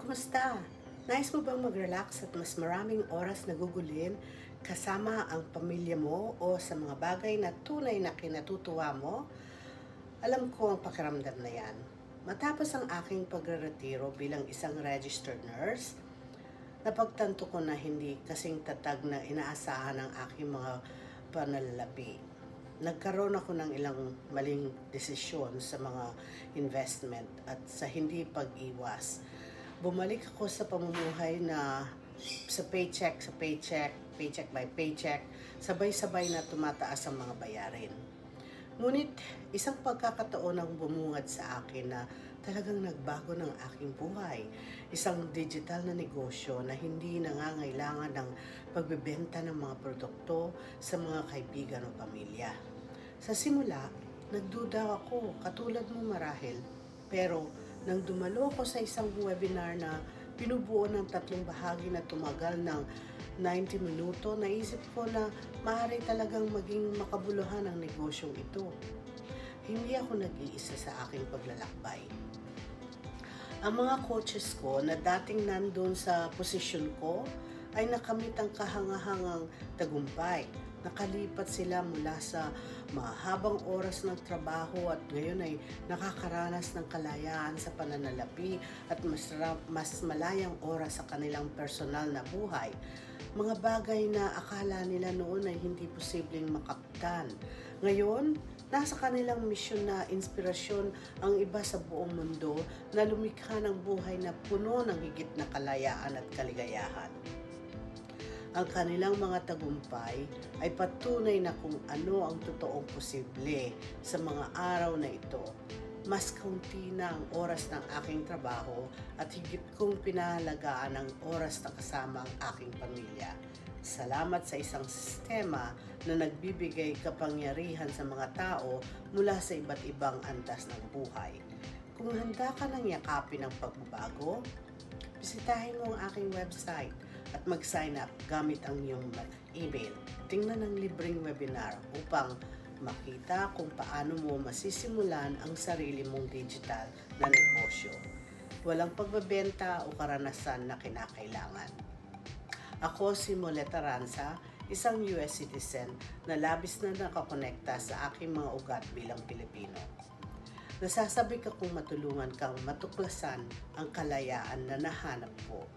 Kumusta? Nais mo bang mag-relax at mas maraming oras na gugulin kasama ang pamilya mo o sa mga bagay na tunay na kinatutuwa mo? Alam ko ang pakiramdam na yan. Matapos ang aking pagre-retiro bilang isang registered nurse, napagtanto ko na hindi kasing tatag na inaasahan ng aking mga pananalapi. Nagkaroon ako ng ilang maling desisyon sa mga investment at sa hindi pag-iwas. Bumalik ako sa pamumuhay na sa paycheck, paycheck by paycheck, sabay-sabay na tumataas ang mga bayarin. Ngunit isang pagkakataon ang bumungad sa akin na talagang nagbago ng aking buhay. Isang digital na negosyo na hindi nangangailangan ng pagbebenta ng mga produkto sa mga kaibigan o pamilya. Sa simula, nagduda ako, katulad mo marahil, pero nang dumalo ako sa isang webinar na binubuo ng 3 bahagi na tumagal ng 90 minuto, naisip ko na maaari talagang maging makabuluhan ang negosyong ito. Hindi ako nag-iisa sa aking paglalakbay. Ang mga coaches ko na dating nandun sa posisyon ko ay nakamit ang kahangahangang tagumpay. Nakalipat sila mula sa mahabang oras ng trabaho at ngayon ay nakakaranas ng kalayaan sa pananalapi at mas malayang oras sa kanilang personal na buhay. Mga bagay na akala nila noon ay hindi posibleng makaptan. Ngayon, nasa kanilang misyon na inspirasyon ang iba sa buong mundo na lumikha ng buhay na puno ng higit na kalayaan at kaligayahan. Ang kanilang mga tagumpay ay patunay na kung ano ang totoong posible sa mga araw na ito. Mas kaunti na ang oras ng aking trabaho at higit kong pinahalagaan ang oras na kasama ang aking pamilya. Salamat sa isang sistema na nagbibigay kapangyarihan sa mga tao mula sa iba't ibang antas ng buhay. Kung handa ka ng yakapin ang pagbabago, bisitahin mo ang aking website at mag-sign up gamit ang iyong email. Tingnan ang libreng webinar upang makita kung paano mo masisimulan ang sarili mong digital na negosyo. Walang pagbebenta o karanasan na kinakailangan. Ako si Moleta Ranza, isang US citizen na labis na nakakonekta sa aking mga ugat bilang Pilipino. Nasasabik akong matulungan kang matuklasan ang kalayaan na nahanap ko.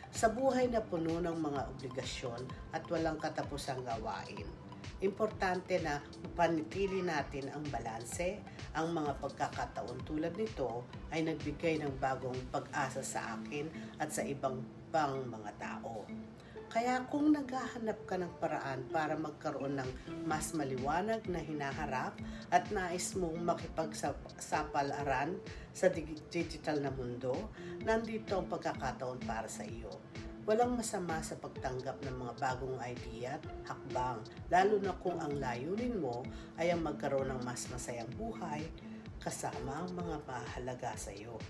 Sa buhay na puno ng mga obligasyon at walang katapusang gawain, importante na mapanatili natin ang balanse. Ang mga pagkakataon tulad nito ay nagbigay ng bagong pag-asa sa akin at sa ibang pang mga tao. Kaya kung naghahanap ka ng paraan para magkaroon ng mas maliwanag na hinaharap at nais mong makipagsapalaran sa digital na mundo, nandito ang pagkakataon para sa iyo. Walang masama sa pagtanggap ng mga bagong idea at hakbang, lalo na kung ang layunin mo ay ang magkaroon ng mas masayang buhay kasama ang mga mahalaga sa iyo.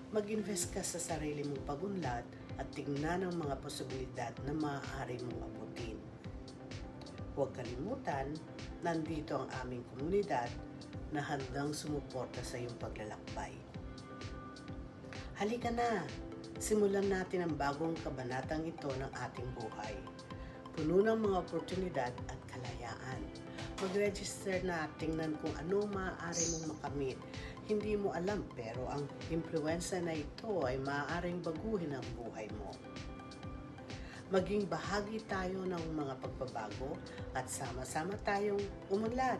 Mag-invest ka sa sarili mong pagunlad at tingnan ang mga posibilidad na maaari mong abutin. Huwag kalimutan, nandito ang aming komunidad na handang sumuporta sa iyong paglalakbay. Halika na! Simulan natin ang bagong kabanatang ito ng ating buhay. Puno ng mga oportunidad at kalayaan. Mag-register na, tingnan kung ano maaari mong makamit. Hindi mo alam pero ang impluwensya na ito ay maaaring baguhin ang buhay mo. Maging bahagi tayo ng mga pagbabago at sama-sama tayong umunlad.